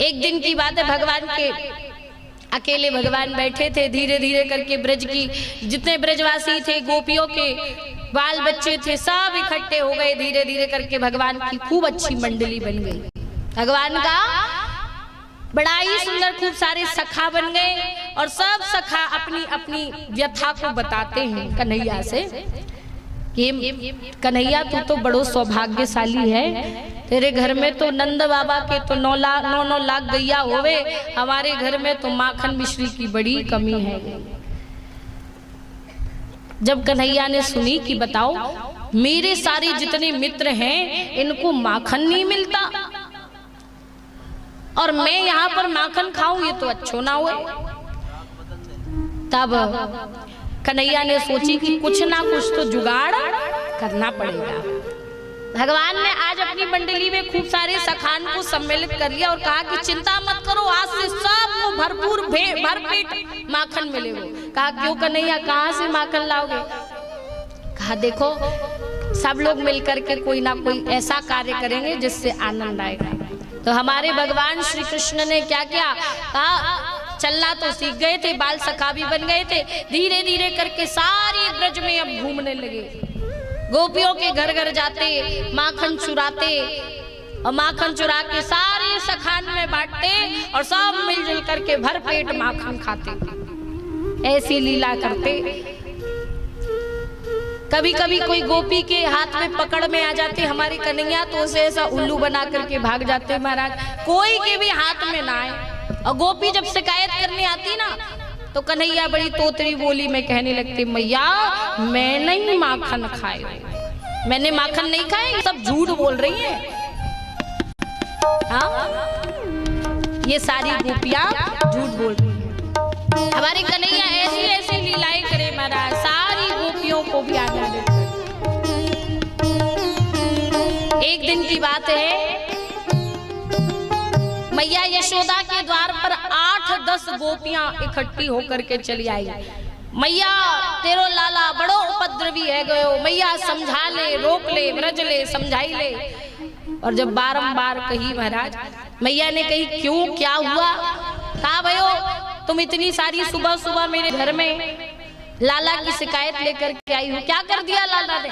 एक दिन की बात है, भगवान के अकेले भगवान बैठे थे। धीरे धीरे करके ब्रज की जितने ब्रजवासी थे, गोपियों के बाल बच्चे थे, सब इकट्ठे हो गए। धीरे धीरे करके भगवान की खूब अच्छी मंडली बन गई। भगवान का बड़ा ही सुंदर खूब सारे सखा बन गए और सब सखा अपनी अपनी व्यथा को बताते हैं कन्हैया से कि कन्हैया तू तो बड़ो सौभाग्यशाली है, तेरे घर में तो नंद बाबा के तो 9 लाख गैया होवे, हमारे घर में तो माखन मिश्री की बड़ी कमी है। जब कन्हैया ने सुनी कि बताओ मेरे सारे जितने मित्र हैं इनको माखन नहीं मिलता और मैं यहाँ पर माखन खाऊं, ये तो अच्छो ना हुए। तब कन्हैया ने सोची कि कुछ ना कुछ तो जुगाड़ करना पड़ेगा। भगवान ने आज अपनी मंडली में खूब सारे सखान को सम्मिलित कर लिया और कहा कि चिंता मत करो, आज से सबको भरपूर भरपेट माखन मिलेगा। कहा क्यों कन्हैया, कहाँ से माखन लाओगे? कहा देखो सब लोग मिलकर के कोई ना कोई ऐसा कार्य करेंगे जिससे आनंद आएगा। तो हमारे भगवान श्री कृष्ण ने क्या किया, कहा चलना तो सीख गए थे, बाल सखा भी बन गए थे। धीरे धीरे करके सारे ब्रज में अब घूमने लगे, गोपियों के घर घर जाते, माखन चुराते और माखन चुरा के सारे सखान में बांटते और सब मिलजुल करके भर पेट माखन खाते। ऐसी लीला करते। कभी कभी कोई गोपी के हाथ में पकड़ में आ जाते हमारी कन्हैया, तो उसे ऐसा उल्लू बना करके भाग जाते महाराज, कोई के भी हाथ में ना आए। और गोपी जब शिकायत करने आती ना तो कन्हैया बड़ी तोतरी बोली में कहने लगती, मैया मैं नहीं माखन खाए, मैंने माखन नहीं खाए, सब झूठ बोल रही हैं। हाँ, ये सारी गोपियां झूठ बोल रही हैं। हमारी कन्हैया ऐसी ऐसी लीलाएं करे महाराज, सारी गोपियों को भी आनंदित करे। एक दिन की बात है, मैया यशोदा के द्वार पर 8-10 गोपियां इकट्ठी होकर के चली आई। मैया तेरो लाला बड़ो उपद्रवी है गयो, मैया समझा ले, रोक ले, व्रज ले, समझाई ले। और जब बारंबार कही महाराज, मैया ने कही क्यों, क्या हुआ? कहा भयो तुम इतनी सारी सुबह सुबह मेरे घर में लाला की शिकायत लेकर के आई हो, क्या कर दिया लाला ने?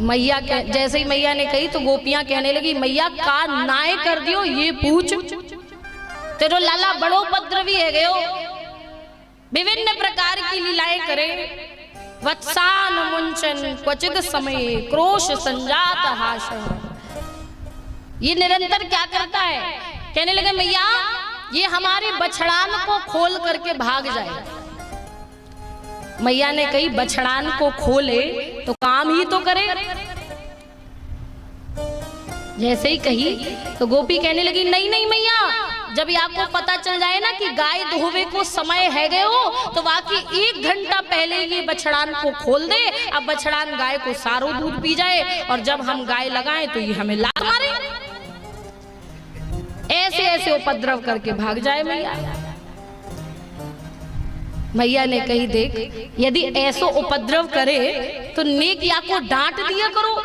मैया जैसे ही मैया ने कही तो गोपियां कहने लगी, मैया का नाय कर दियो ये पूछ, तेरो लाला बड़ो उपद्रवी है गयो, विभिन्न प्रकार की लीलाएं करे। वत्सान मुंचन क्वचित समय क्रोश संजात हाश, ये निरंतर क्या करता है? कहने लगे मैया ये हमारे बछड़ान को खोल करके भाग जाए। मैया ने कही बछड़ान को खोले तो काम ही तो करे। जैसे ही कही तो गोपी कहने लगी, नहीं नहीं मैया, जब आपको पता चल जाए ना कि गाय धोवे को समय है गए हो तो वाकई 1 घंटा पहले ये बछड़ान को खोल दे, अब बछड़ान गाय को सारो दूध पी जाए और जब हम गाय लगाएं तो ये हमें लात मारे। ऐसे ऐसे उपद्रव करके भाग जाए मैया। मैया ने कही देख, यदि ऐसो उपद्रव करे तो नेकिया को डांट दिया करो,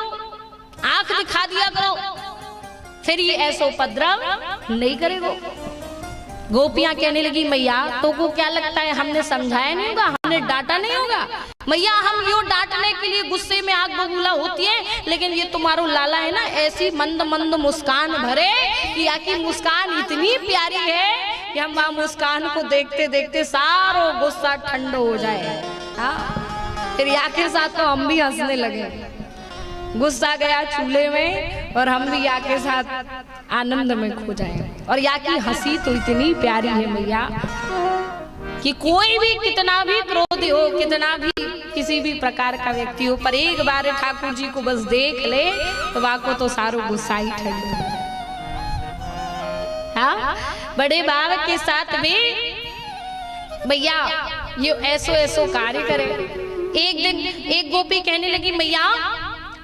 आंख दिखा दिया करो, फिर ये ऐसा उपद्रव नहीं करेगा। गोपियां कहने लगी मैया तो को क्या लगता है हमने समझाया नहीं होगा, हमने डांटा नहीं होगा? मैया हम यो डांटने के लिए गुस्से में आग बबूला होती है, लेकिन ये तुम्हारो लाला है ना ऐसी मंद मंद मुस्कान भरे कि आकी मुस्कान इतनी प्यारी है कि हम वहां मुस्कान को देखते देखते सारो गुस्सा ठंडा हो जाए। हाँ, फिर या के साथ तो हम भी हंसने लगे, गुस्सा गया चूल्हे में और हम भी या के साथ आनंद में खो जाए। और या की हंसी तो इतनी प्यारी है मैया कि कोई भी कितना भी क्रोधी हो, कितना भी किसी भी प्रकार का व्यक्ति हो, पर एक बार ठाकुर जी को बस देख ले तो वाको तो सारो गुस्सा ही ठंडा। हाँ, बड़े भाव के साथ भी भैया ये ऐसो ऐसो कार्य करे। एक दिन एक गोपी कहने लगी मैया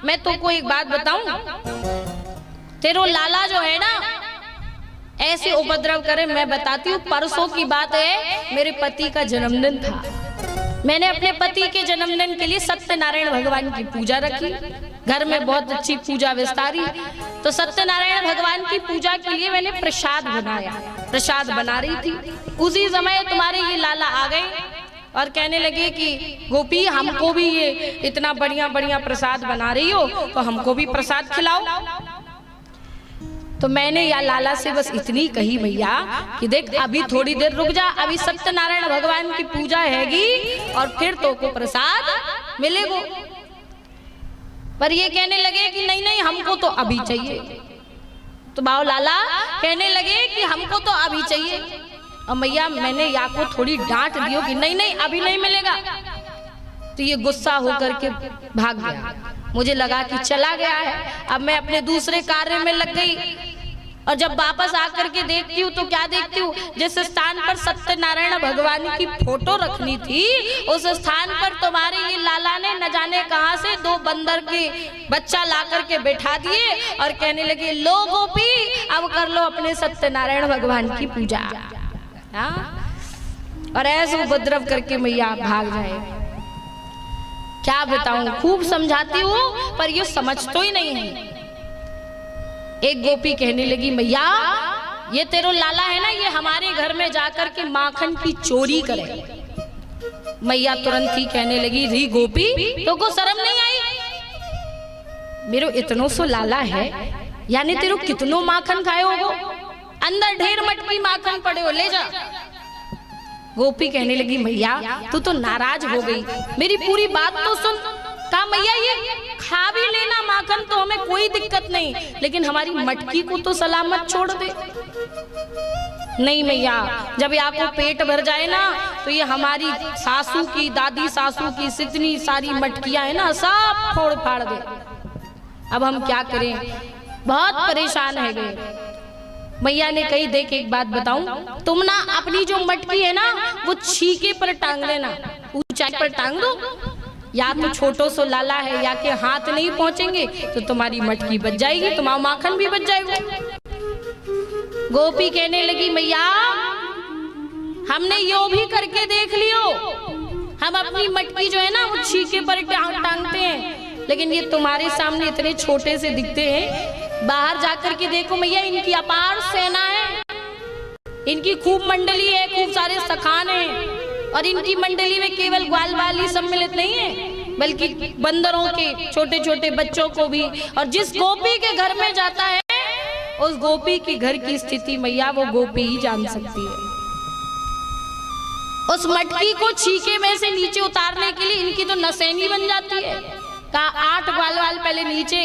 मैं तुमको एक बात बताऊं, तेरो लाला जो है ना ऐसे उपद्रव करे। मैं बताती हूँ, परसों की बात है, मेरे पति का जन्मदिन था। मैंने अपने पति के जन्मदिन के लिए सत्यनारायण भगवान की पूजा रखी। घर में बहुत अच्छी पूजा विस्तारी। तो सत्यनारायण भगवान की पूजा के लिए मैंने प्रसाद बनाया, प्रसाद बना रही थी। उसी समय तुम्हारे ये लाला आ गए और कहने लगे कि गोपी हमको भी ये इतना बढ़िया बढ़िया प्रसाद बना रही हो तो हमको भी प्रसाद खिलाओ। तो मैंने या लाला से बस इतनी कही भैया कि देख अभी थोड़ी देर रुक जा, अभी सत्यनारायण भगवान की पूजा हैगी और फिर तो को प्रसाद मिलेगा। पर ये कहने लगे कि नहीं नहीं हमको तो अभी चाहिए। तो बाओ लाला कहने लगे कि हमको तो अभी चाहिए। और मैया मैंने या को थोड़ी डांट दियो कि नहीं नहीं अभी नहीं मिलेगा। तो ये गुस्सा होकर के भाग गया। मुझे लगा कि चला गया है। अब मैं अपने दूसरे कार्य में लग गई और जब वापस आकर के देखती हूँ तो क्या देखती हूँ, जिस स्थान पर सत्यनारायण भगवान की फोटो रखनी थी उस स्थान पर तुम्हारे ये लाला ने न जाने कहां से 2 बंदर के बच्चा ला करके बैठा दिए और कहने लगे लो गोपी अब कर लो अपने सत्यनारायण भगवान की पूजा। और ऐसे उपद्रव करके मैया भाग जाए। क्या बताऊं, खूब समझाती हूँ पर ये समझ तो ही नहीं है। एक गोपी कहने लगी मैया ये तेरो लाला है ना, ये हमारे घर में जाकर के माखन की चोरी करे। मैया तुरंत ही कहने लगी री गोपी तो को शर्म नहीं आई, मेरो इतनो सो लाला है यानी तेरो कितनो माखन खाए होगो, अंदर ढेर मटकी माखन पड़े हो ले जा। गोपी कहने लगी मैया तू तो नाराज हो गई, मेरी पूरी बात तो सुन। कहा मैया ये खा भी लेना माखन तो हमें कोई दिक्कत नहीं, लेकिन हमारी मटकी को तो सलामत छोड़ दे। नहीं मैया जब आपको पेट भर जाए ना तो ये हमारी सासू की दादी सासू की जितनी सारी मटकियां है ना सब फोड़ फाड़ दे। अब हम क्या करें, बहुत परेशान है गए। मैया ने कही देख एक बात बताऊं, तुम ना अपनी जो मटकी है ना वो छीके पर टांग लेना, ऊंचाई पर टांग दो। या तो छोटो सो लाला है या के हाथ नहीं पहुंचेंगे तो तुम्हारी मटकी बच जाएगी, तुम्हारा माखन भी बच जाएगा। गोपी कहने लगी मैया हमने यो भी करके देख लियो, हम अपनी मटकी जो है ना वो छीके पर टांगते हैं, लेकिन ये तुम्हारे सामने इतने छोटे से दिखते हैं। बाहर जाकर के देखो मैया इनकी अपार सेना है, इनकी खूब मंडली है, खूब सारे सखान हैं और इनकी मंडली में केवल ग्वाल बाल ही सम्मिलित नहीं है बल्कि बंदरों के छोटे छोटे बच्चों को भी। और जिस गोपी के घर में जाता है उस गोपी के घर की स्थिति मैया वो गोपी ही जान सकती है। उस मटकी को छीके में से नीचे उतारने के लिए इनकी तो नसैनी बन जाती है। कहा 8 ग्वाल वाल पहले नीचे,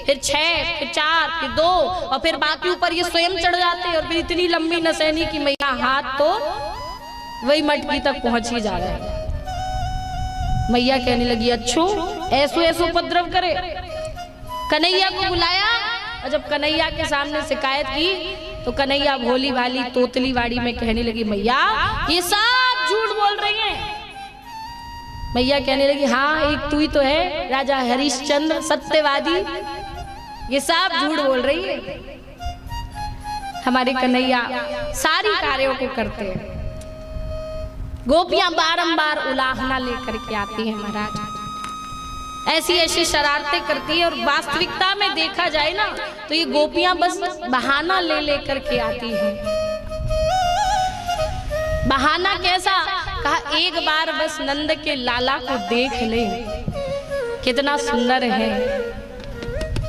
फिर 6, फिर 4, फिर 2 और फिर बाकी ऊपर ये स्वयं चढ़ जाते हैं। और फिर इतनी लंबी नसैनी की मैया हाथ तो वही मटकी तक पहुंच ही जा रहा है। मैया कहने लगी अच्छो ऐसो ऐसो उपद्रव करे। कन्हैया को बुलाया और जब कन्हैया के सामने शिकायत की तो कन्हैया भोली भाली तोतली वाड़ी में कहने लगी मैया ये सब झूठ बोल रही हैं। मैया कहने लगी हाँ एक तू ही तो है राजा हरिश्चंद्र सत्यवादी, ये सब झूठ बोल रही है। हमारे कन्हैया सारी कार्यों को करते हैं। गोपियां बारंबार उलाहना लेकर के आती हैं महाराज, ऐसी ऐसी शरारतें करती है। और वास्तविकता में देखा जाए ना तो ये गोपियां बस बहाना ले लेकर के आती हैं। बहाना कैसा, कहा एक बार बस नंद के लाला को देख ले कितना सुंदर है।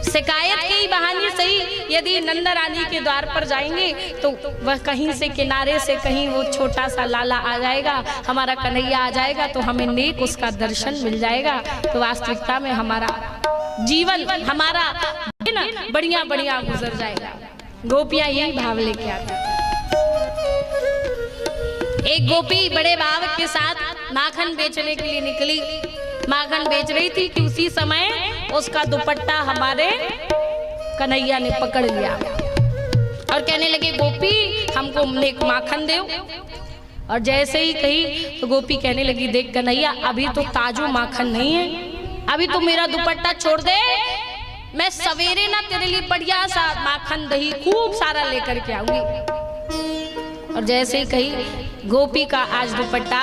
शिकायत के बहाने सही, यदि नंद रानी के द्वार पर जाएंगे तो वह कहीं से किनारे से कहीं वो छोटा सा लाला आ जाएगा, हमारा कन्हैया आ जाएगा तो हमें नेक उसका दर्शन मिल जाएगा। तो वास्तविकता में हमारा जीवन हमारा दिन बढ़िया बढ़िया गुजर जाएगा। गोपियां यही भाव लेके आती। एक गोपी बड़े भाव के साथ माखन बेचने के लिए निकली, माखन बेच रही थी कि उसी समय उसका दुपट्टा हमारे कन्हैया ने पकड़ लिया और कहने लगे गोपी हमको नेक माखन दो। और जैसे ही कही तो गोपी कहने लगी देख कन्हैया अभी तो ताजो माखन नहीं है, अभी तो मेरा दुपट्टा छोड़ दे, मैं सवेरे ना तेरे लिए बढ़िया सा माखन दही खूब सारा लेकर के आऊंगी। और जैसे ही कही गोपी का आज दुपट्टा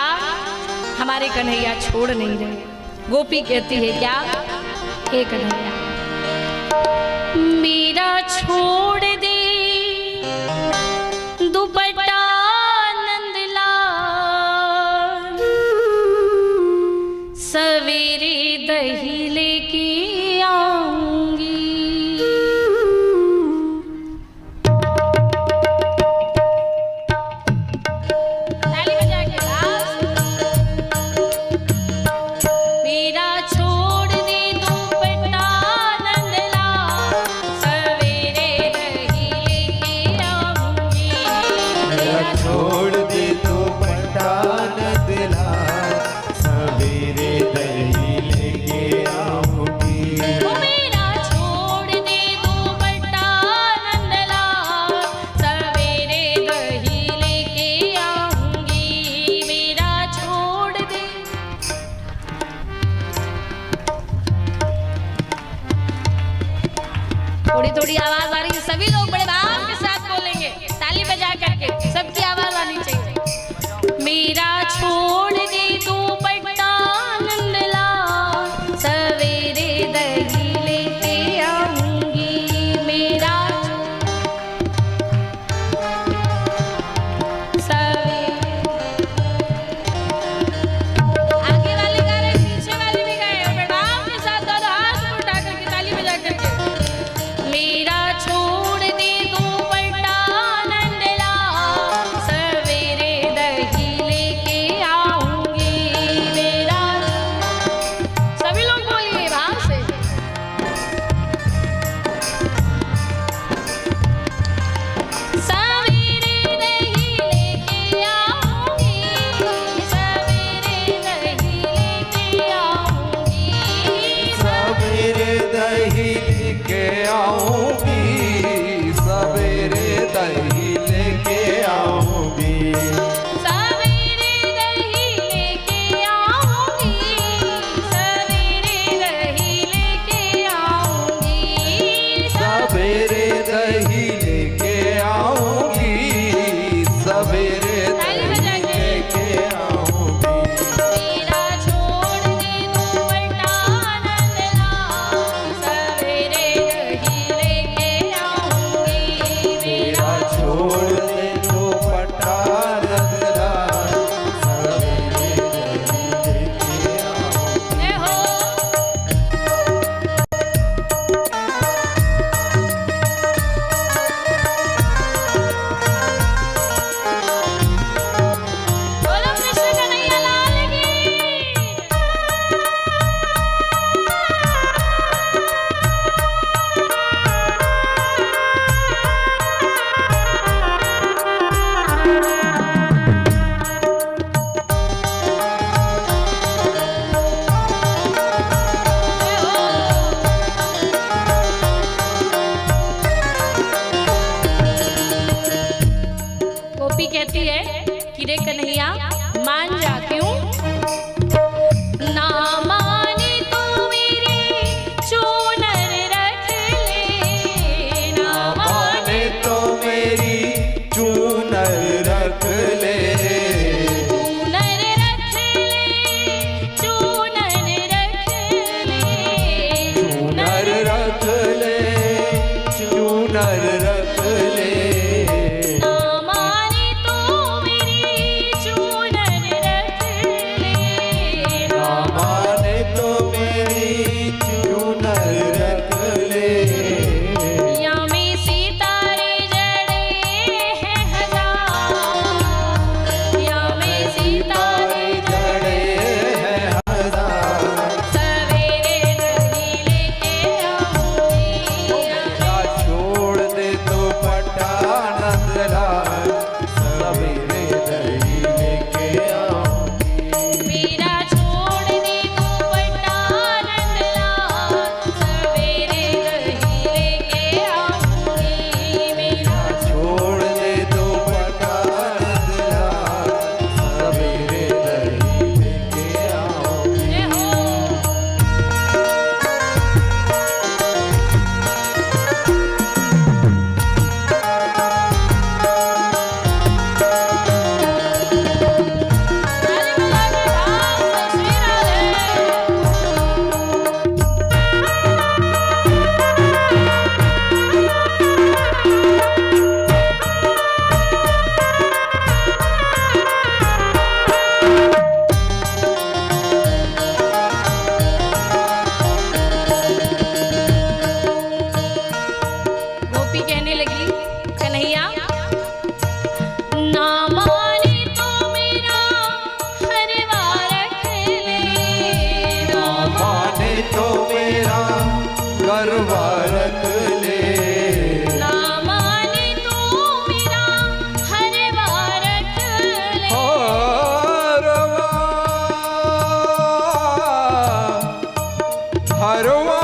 हमारे कन्हैया छोड़ नहीं रहे। गोपी कहती है क्या, हे कन्हैया छोड़ दे दुपट्टा नंदलाल, सवेरे दही लेके आऊंगी। ताली बजा के मेरा छोड़ दे दुपट्टा नंदलाल, सवेरे दही लेके आऊंगी। मेरा छोड़ दे दुपट्टा नंदलाल, सवेरे दही लेके आऊंगी। मेरा छोड़ दे दुपट्टा नंदलाल, सवेरे दही लेके आऊंगी। मेरा छोड़ दे। थोड़ी थोड़ी आवाज आ रही है, सभी लोग बड़े भाव के साथ बोलेंगे, ताली बजा करके सबकी आवाज आनी चाहिए। मेरा छोड़ दे दुपट्टा नंदलाल, सवेरे दही लेके आऊंगी। मेरा सवेरे आगे वाले गा रहे, पीछे वाले भी गाए, बड़े भाव के साथ दोनों हाथ उठा करके ताली बजा करके। मेरा छोड़ दे दुपट्टा नंदलाल, सवेरे दही लेके आऊंगी। मेरा सभी लोग बोलिए भाव से। सवेरे दही लेके आऊंगी, सवेरे दही लेके आऊंगी। सवेरे दही लेके आऊंगी, सवेरे दही लेके आऊंगी। सवेरे दही लेके आऊंगी, सवेरे दही लेके आऊंगी। सवेरे दही लेके आऊंगी, सवेरे दही लेके आऊंगी। मेरा छोड़ दे दुपट्टा नंदलाल, सवेरे दही लेके आऊंगी। मेरा छोड़ दे दुपट्टा नंदलाल, सवेरे दही लेके आऊंगी। हो बोलो कृष्ण कन्हैया लाल की। गोपी कहती है कि रे कन्हैया मान जा, क्यों ना माने तू मेरी चूनर रख ले, ना माने माने तो मेरी चूनर रख ले, चूनर रख ले, चूनर रख ले, चूनर रख ले, चूनर रख ले। ना माने तू मेरी चूनर गोपी कहने लगी कन्हैया ना माने तो मेरा हरवा रख ले, ना माने तो मेरा गरबा रख ले, ना माने तो मेरा हरवा रख ले, हरवा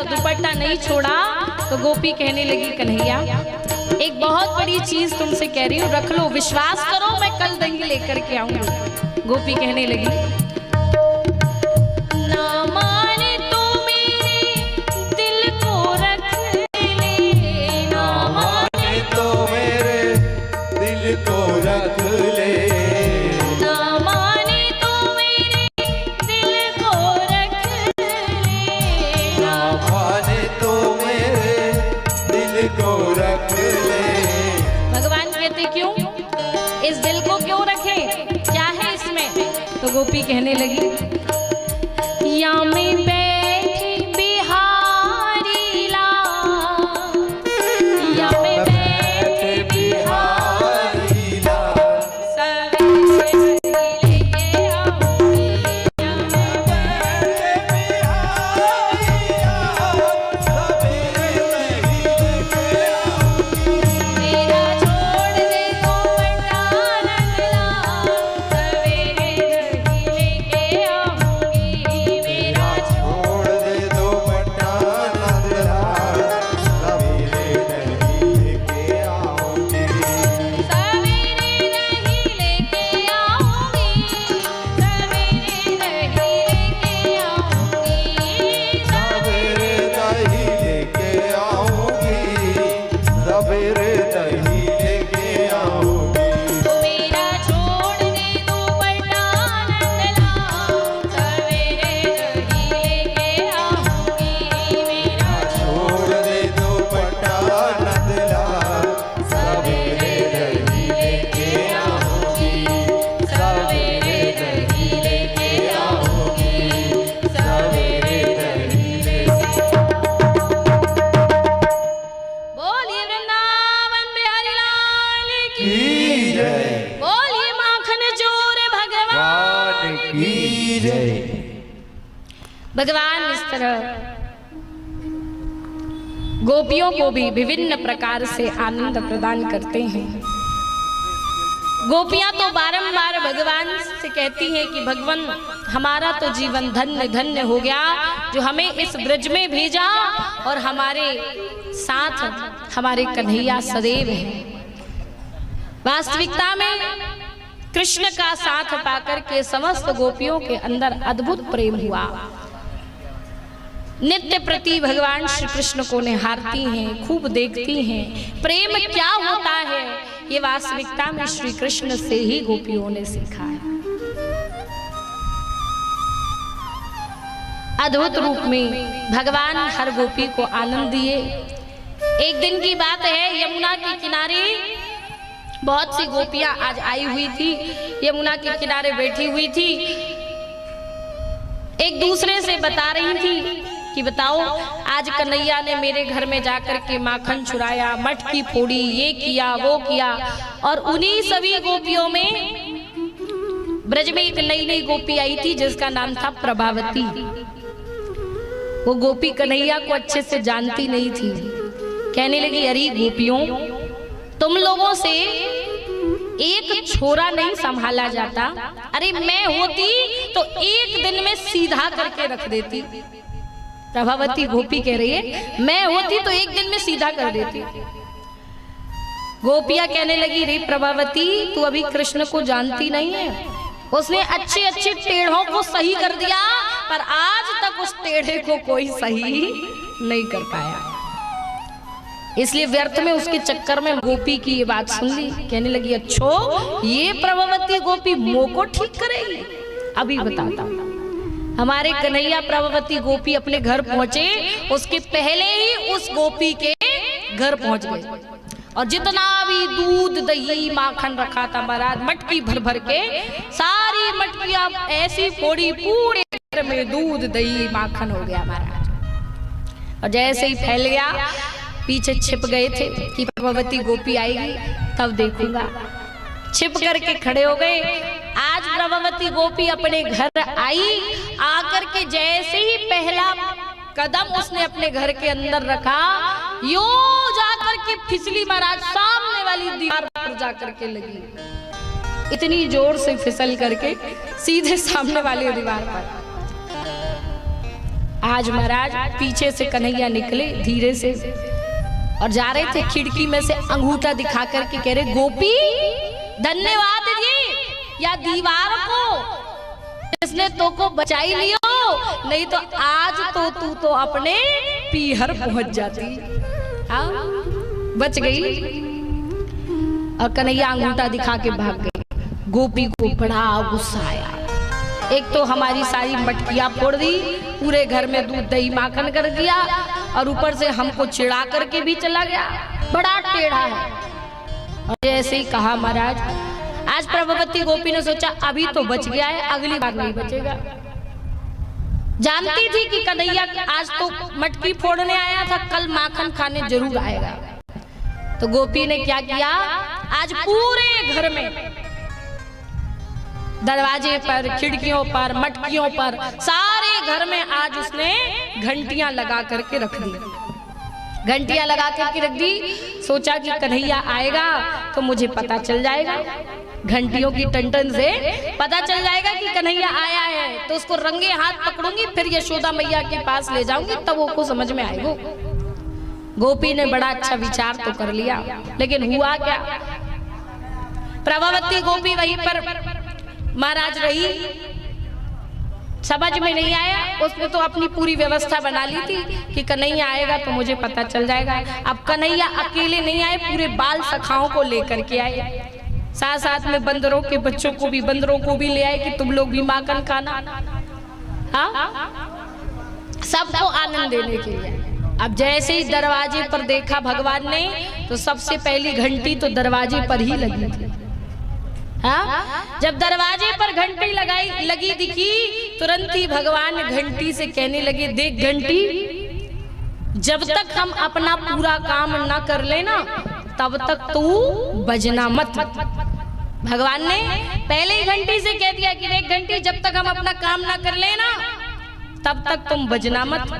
दुपट्टा नहीं छोड़ा तो गोपी कहने लगी कन्हैया एक बहुत बड़ी चीज तुमसे कह रही हूँ, रख लो, विश्वास करो, मैं कल दही लेकर के आऊंगी। गोपी कहने लगी ना माने तो मेरे दिल को रख ले, ना माने तो मेरे दिल को रख ले, ना माने तो मेरे दिल को रख ले, ना माने तो मेरे दिल को रख ले। भगवान कहते क्यों, इस दिल को क्यों रखें, क्या है इसमें? तो गोपी कहने लगी या में बैठी बिहारी लाल, या में बैठी बिहारी लाल, सवेरे लेके आऊंगी, या में बैठी बिहारी लाल, सवेरे लेके आऊंगी, मेरा छोड़ दे तो पटान लाल, सवेरे लेके आऊंगी, मेरा छोड़ दे दो पटान लाल, सवेरे नहीं लेके आऊंगी, सवेरे नहीं लेके आऊंगी, सवेरे नहीं लेके आऊंगी, सवेरे नहीं लेके आऊंगी, सवेरे नहीं लेके आऊंगी। तो मेरा छोड़ दे दो पटान लाल, सवेरे नहीं लेके आऊंगी, मेरा छोड़ दे दो पटान लाल, सवेरे नहीं लेके आऊंगी, सवेरे नहीं लेके आऊंगी, सवेरे नहीं लेके। बोलिए वृंदावन बिहारी लाल की, की जय, बोलिए माखन चोर भगवान भगवान की जय। भगवान इस तरह गोपियों को भी विभिन्न प्रकार से आनंद प्रदान करते हैं। गोपियां तो बारंबार भगवान से कहती हैं कि भगवान हमारा तो जीवन धन्य धन्य हो गया जो हमें इस ब्रज में भेजा और हमारे साथ हमारे कन्हैया सदैव हैं। वास्तविकता में कृष्ण का साथ पाकर के समस्त गोपियों के अंदर अद्भुत प्रेम हुआ। नित्य प्रति भगवान श्री कृष्ण को निहारती हैं, खूब देखती हैं। प्रेम क्या होता है ये वास्तविकता में श्री कृष्ण से ही गोपियों ने सीखा है। अद्भुत रूप में भगवान हर गोपी को आनंद दिए। एक दिन की बात है, यमुना के किनारे बहुत सी गोपियां आज आई हुई थी, यमुना के किनारे बैठी हुई थी। एक दूसरे से बता रही थी कि बताओ आज कन्हैया ने मेरे घर में जाकर के माखन चुराया, मटकी फोड़ी, ये किया वो किया। और उन्हीं सभी गोपियों में ब्रज में एक नई नई गोपी आई थी जिसका नाम था प्रभावती। वो गोपी कन्हैया को अच्छे से जानती नहीं थी। कहने लगी, अरे गोपियों, तुम लोगों से एक छोरा नहीं संभाला जाता। अरे मैं होती तो एक दिन में सीधा करके रख देती। प्रभावती गोपी कह रही है, मैं होती तो एक दिन में सीधा कर देती। गोपियां कहने लगी, रे प्रभावती, तू अभी कृष्ण को जानती नहीं है। उसने अच्छे अच्छे टेढ़ों को सही कर दिया, पर आज तक उस टेढ़े को कोई सही नहीं कर पाया। इसलिए व्यर्थ में उसके चक्कर में गोपी की ये बात सुन ली। कहने लगी, अच्छो ये प्रभावती गोपी मोह को ठीक करेगी। अभी बताता हूं। हमारे कन्हैया प्रभावती गोपी अपने घर पहुंचे, उसके पहले ही उस गोपी के घर पहुंच गए और जितना भी दूध दही माखन रखा था महाराज, मटकी भर भर के सारी मटकियां ऐसी फोड़ी, पूरे घर में दूध दही माखन हो गया महाराज। और जैसे ही फैल गया, पीछे छिप गए थे कि प्रभावती गोपी आएगी तब देखूंगा। छिप करके खड़े हो गए। आज प्रभावती गोपी अपने घर आई, आकर के जैसे ही पहला कदम उसने अपने घर के अंदर रखा, यो जाकर के फिसली महाराज सामने वाली दीवार पर जाकर के लगी। इतनी जोर से फिसल करके सीधे सामने वाली दीवार पर। आज महाराज पीछे से कन्हैया निकले धीरे से और जा रहे थे, खिड़की में से अंगूठा दिखा करके कह रहे, गोपी धन्यवाद जी या दीवार को जिसने तो को बचाई लियो, नहीं तो आज तो तू तो अपने पीहर पहुंच जाती। बच गई। और कन्हैया अंगूठा दिखा के भाग गई। गोपी को बड़ा गुस्सा आया। एक तो हमारी सारी मटकियां फोड़ दी, पूरे घर में दूध दही माखन कर दिया और ऊपर से हमको चिढ़ा करके भी चला गया। बड़ा टेढ़ा है। और ऐसे ही कहा महाराज। आज प्रभावती गोपी ने सोचा अभी तो बच गया है, अगली बार नहीं बचेगा। जानती थी कि कन्हैया आज तो मटकी फोड़ने आया था, कल माखन खाने जरूर आएगा। तो गोपी ने क्या किया, आज पूरे घर में दरवाजे पर, खिड़कियों पर, मटकियों पर, सारे घर में आज उसने घंटियां लगा करके रख दी। घंटियां लगा करके रख दी। सोचा कि कन्हैया आएगा तो मुझे पता चल जाएगा, घंटियों की टन से पता चल जाएगा कि कन्हैया आया है। तो उसको रंगे हाथ पकड़ूंगी, फिर यशोदा मैया के पास ले जाऊंगी, तब वो को समझ में आएगा। गोपी ने बड़ा अच्छा विचार तो कर लिया, लेकिन हुआ क्या, प्रभावती गोपी वहीं पर महाराज रही, समझ में नहीं आया। उसने तो अपनी पूरी व्यवस्था बना ली थी कि कन्हैया आएगा तो मुझे पता चल जाएगा। अब कन्हैया अकेले नहीं आए, पूरे बाल सखाओं को लेकर के आए, साथ साथ में बंदरों के बच्चों को भी, बंदरों को भी ले आए कि तुम लोग भी माखन खाना। हाँ, सबको आनंद देने के लिए। अब जैसे ही दरवाजे पर देखा भगवान ने, तो सबसे पहली घंटी तो दरवाजे पर ही लगी थी। हाँ, जब दरवाजे पर घंटी लगी दिखी, तुरंत ही भगवान घंटी से कहने लगे, देख घंटी, जब तक हम अपना पूरा काम न कर लेना तब तक तू बजना मत। भगवान ने पहले ही घंटी से कह दिया कि देख घंटी, जब तक हम अपना काम ना कर लेना तब तक तुम बजना मत।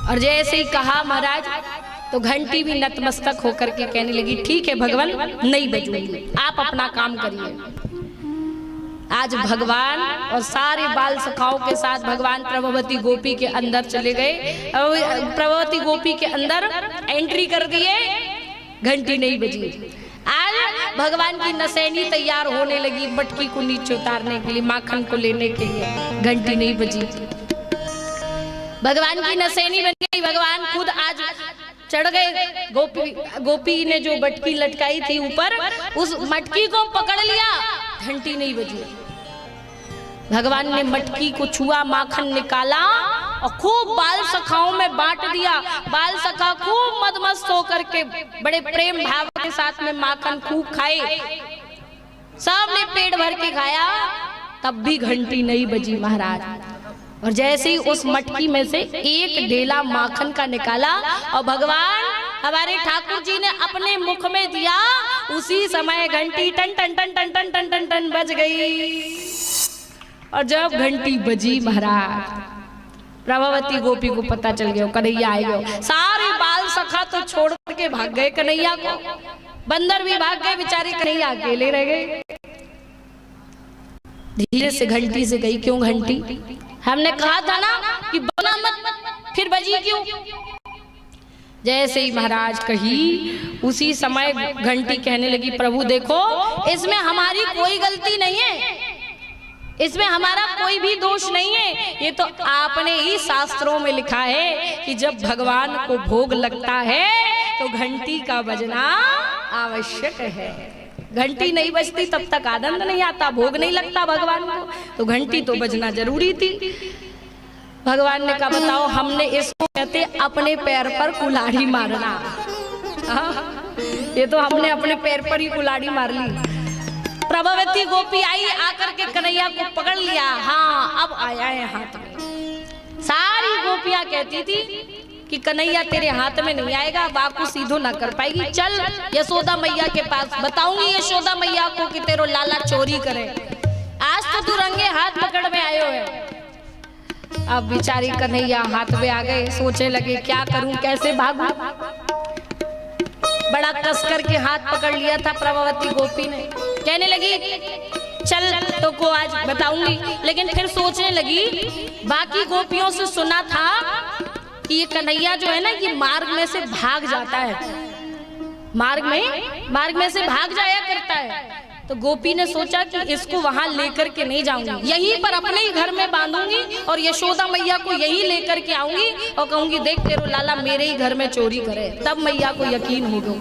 और जैसे ही कहा महाराज, तो घंटी भी नतमस्तक होकर के कहने लगी ठीक है भगवान, नहीं बजूंगी, आप अपना काम करिए। आज भगवान और सारे बाल सखाओं के साथ भगवान प्रभावती गोपी के अंदर चले गए। प्रभावती गोपी के अंदर एंट्री कर दिए, घंटी नहीं बजी। आज भगवान की नसैनी तैयार होने लगी मटकी को नीचे उतारने के लिए, माखन को लेने के लिए, घंटी नहीं बजी। भगवान की नसैनी बन गई, भगवान खुद आज चढ़ गए। गोपी ने जो मटकी लटकाई थी ऊपर, उस मटकी को पकड़ लिया, घंटी नहीं बजी। भगवान ने मटकी को छुआ, माखन निकाला और खूब बाल सखाओं में बांट दिया। बाल सखा खूब मदमस्त होकर के बड़े प्रेम भाव के साथ में माखन खूब खाए, सबने पेट भर के खाया, तब भी घंटी नहीं बजी महाराज। और जैसे ही उस मटकी में से एक ढेला माखन का निकाला और भगवान हमारे ठाकुर जी ने अपने मुख में दिया, उसी समय घंटी टन टन टन टन टन टन टन टन बज गई। और जब घंटी बजी महाराज, प्रभावती गोपी को पता चल गया कन्हैया आएगा। सारे बाल सखा तो छोड़ के भाग गए कन्हैया को, बंदर भी भाग गए, बेचारे कन्हैया अकेले रह गए। धीरे से घंटी से गई, क्यों घंटी? हमने कहा था ना कि बना मत, फिर बजी क्यों? जैसे ही महाराज कही, उसी समय घंटी कहने लगी प्रभु देखो, इसमें हमारी कोई गलती नहीं है, इसमें हमारा कोई भी दोष नहीं है। ये तो आपने ही शास्त्रों में लिखा है कि जब भगवान को भोग लगता है तो घंटी का बजना आवश्यक है। घंटी नहीं बजती तब तक आनंद नहीं आता, भोग नहीं लगता भगवान को, तो घंटी तो बजना जरूरी थी। भगवान ने कहा बताओ, हमने इसको कहते अपने पैर पर कुल्हाड़ी मारना। ये तो हमने अपने पैर पर ही कुल्हाड़ी मार ली। प्रभावती गोपी आई, आकर के कन्हैया को पकड़ लिया। हाँ, अब आया है हाथ में। सारी गोपियां कहती थी कि कन्हैया तेरे हाथ में नहीं आएगा, बाकू सीधो ना कर पाएगी, चल यशोदा मैया के पास, बताऊंगी यशोदा मैया को कि तेरो लाला चोरी करे। आज तो तू रंगे हाथ पकड़ में आयो है। अब बेचारी कन्हैया हाथ में आ गए, सोचे लगे क्या करूं, कैसे भागूं। बड़ा कस करके हाथ पकड़ लिया था प्रभावती गोपी ने। कहने लगी चल तो को आज बताऊंगी, लेकिन फिर सोचने लगी बाकी गोपियों से सुना था कि ये कन्हैया जो है ना, ये मार्ग में से भाग जाता है, मार्ग में से भाग जाया करता है। तो गोपी ने सोचा कि इसको वहां लेकर के नहीं जाऊंगी, यहीं पर अपने ही घर में बांधूंगी और यशोदा मैया को यहीं लेकर के आऊंगी और कहूंगी देख तेरो लाला मेरे ही घर में चोरी करे, तब मैया को यकीन होगा।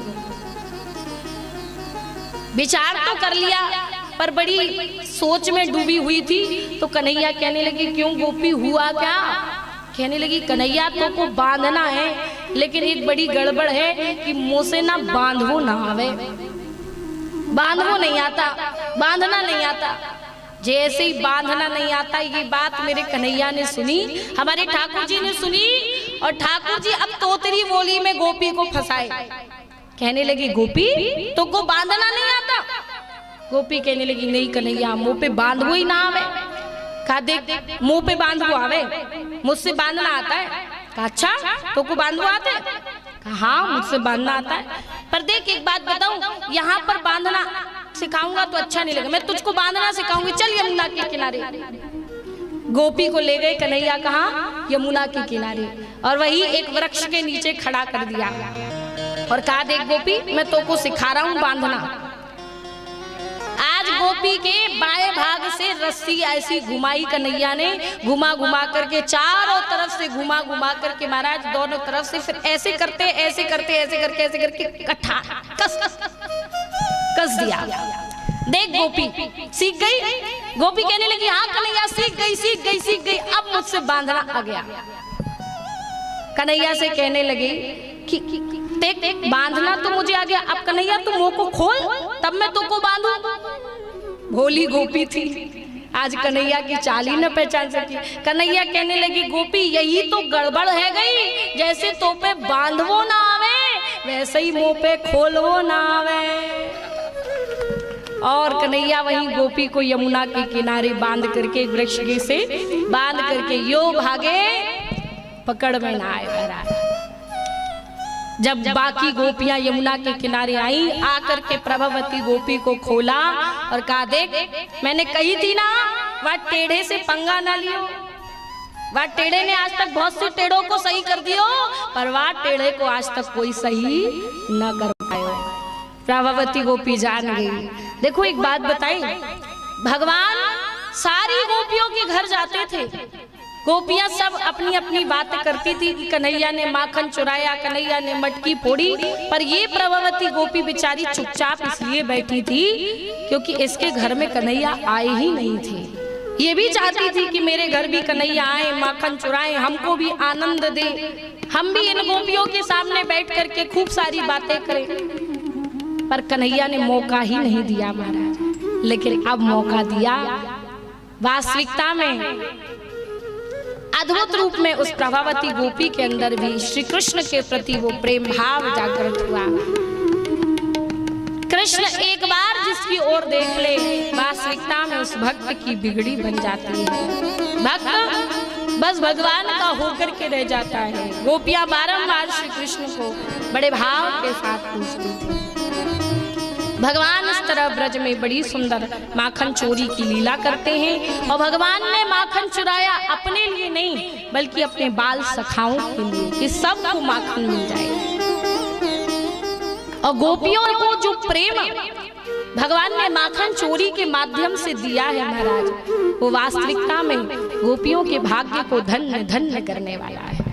विचार तो कर लिया पर बड़ी सोच में डूबी हुई थी। तो कन्हैया कहने लगी क्यों गोपी, हुआ क्या? कहने लगी कन्हैया तो को बांधना है, लेकिन एक बड़ी गड़बड़ है कि मुंह से ना बांधवो ना आवे, बांधवो नहीं आता, बांधना नहीं आता। जैसे ही बांधना नहीं आता, ये बात मेरे कन्हैया ने सुनी, हमारे ठाकुर जी ने सुनी, और ठाकुर जी अब तोतरी बोली में गोपी को फंसाए। कहने लगी गोपी तो को बांधना नहीं आता? गोपी कहने लगी नहीं कन्हैया, मुंह पे बांधवो ही ना आवे। कहा देख मुंह पे बांधवो आवे, मुझसे बांधना आता है। कहा अच्छा तो को बांधवो आते? कहा हाँ मुझसे बांधना आता है, पर देख एक बात बताऊं, यहाँ पर बांधना सिखाऊंगा तो अच्छा नहीं लगेगा, मैं तुझको बांधना सिखाऊंगी, चल यमुना के किनारे। गोपी को ले गए कन्हैया, कहाँ? यमुना के किनारे, और वही एक वृक्ष के नीचे खड़ा कर दिया और कहा देख गोपी मैं तो को सिखा रहा हूं बांधना। आज गोपी के बाएं भाग से रस्सी ऐसी घुमाई कन्हैया ने, घुमा घुमा करके चारों तरफ से घुमा घुमा करके महाराज दोनों तरफ से, फिर ऐसे करके कट्ठा कस दिया। देख गोपी सीख गई। गोपी कहने लगी हाँ कन्हैया सीख गई, अब मुझसे बांधना आ गया। कन्हैया से कहने लगी कि देख बांधना तो मुझे आ गया, अब कन्हैया तू मुंह को खोल तब मैं तुमको बांधू। भोली गोपी थी, आज कन्हैया की चाल ही न पहचान सकी। कन्हैया कहने लगी गोपी यही तो गड़बड़ है गई, जैसे तो पे बांधवो ना आवे वैसे ही मुंह पे खोलवो ना आवे। और कन्हैया वहीं गोपी को यमुना के किनारे बांध करके, वृक्ष से बांध करके यो भागे, पकड़ में ना आए महाराज। जब बाकी गोपियां यमुना के किनारे आई, आकर के प्रभावती गोपी को खोला और कहा, देख मैंने कही थी ना वह टेढ़े से पंगा ना लियो। वह टेढ़े ने आज तक बहुत से टेढ़ों को सही कर दियो, पर वह टेढ़े को आज तक कोई सही न कर पायो। प्रभावती गोपी जान गई। देखो एक बात बताई, भगवान सारी गोपियों के घर जाते थे, गोपियां सब अपनी अपनी बातें करती थी कि कन्हैया ने माखन चुराया, कन्हैया ने मटकी फोड़ी, पर ये प्रभावती गोपी बेचारी चुपचाप इसलिए बैठी थी क्योंकि इसके घर में कन्हैया आए ही नहीं थे। ये भी चाहती थी कि मेरे घर भी कन्हैया आए, माखन चुराए, हमको भी आनंद दे, हम भी इन गोपियों के सामने बैठ करके खूब सारी बातें करें, पर कन्हैया ने मौका ही नहीं दिया महाराज। लेकिन अब मौका दिया। वास्तविकता में अद्भुत रूप में उस प्रभावती गोपी के अंदर भी श्री कृष्ण के प्रति वो प्रेम भाव जागृत हुआ। कृष्ण एक बार जिसकी ओर देख ले, वास्तविकता में उस भक्त की बिगड़ी बन जाती है। भक्त बस भगवान का होकर के रह जाता है। गोपियां बारंबार श्री कृष्ण को बड़े भाव के साथ पूछती थी। भगवान इस तरह ब्रज में बड़ी सुंदर माखन चोरी की लीला करते हैं, और भगवान ने माखन चुराया अपने लिए नहीं बल्कि अपने बाल सखाओं के लिए, कि सबको माखन मिल जाए। और गोपियों को जो प्रेम भगवान ने माखन चोरी के माध्यम से दिया है महाराज, वो वास्तविकता में गोपियों के भाग्य को धन्य धन्य करने वाला है।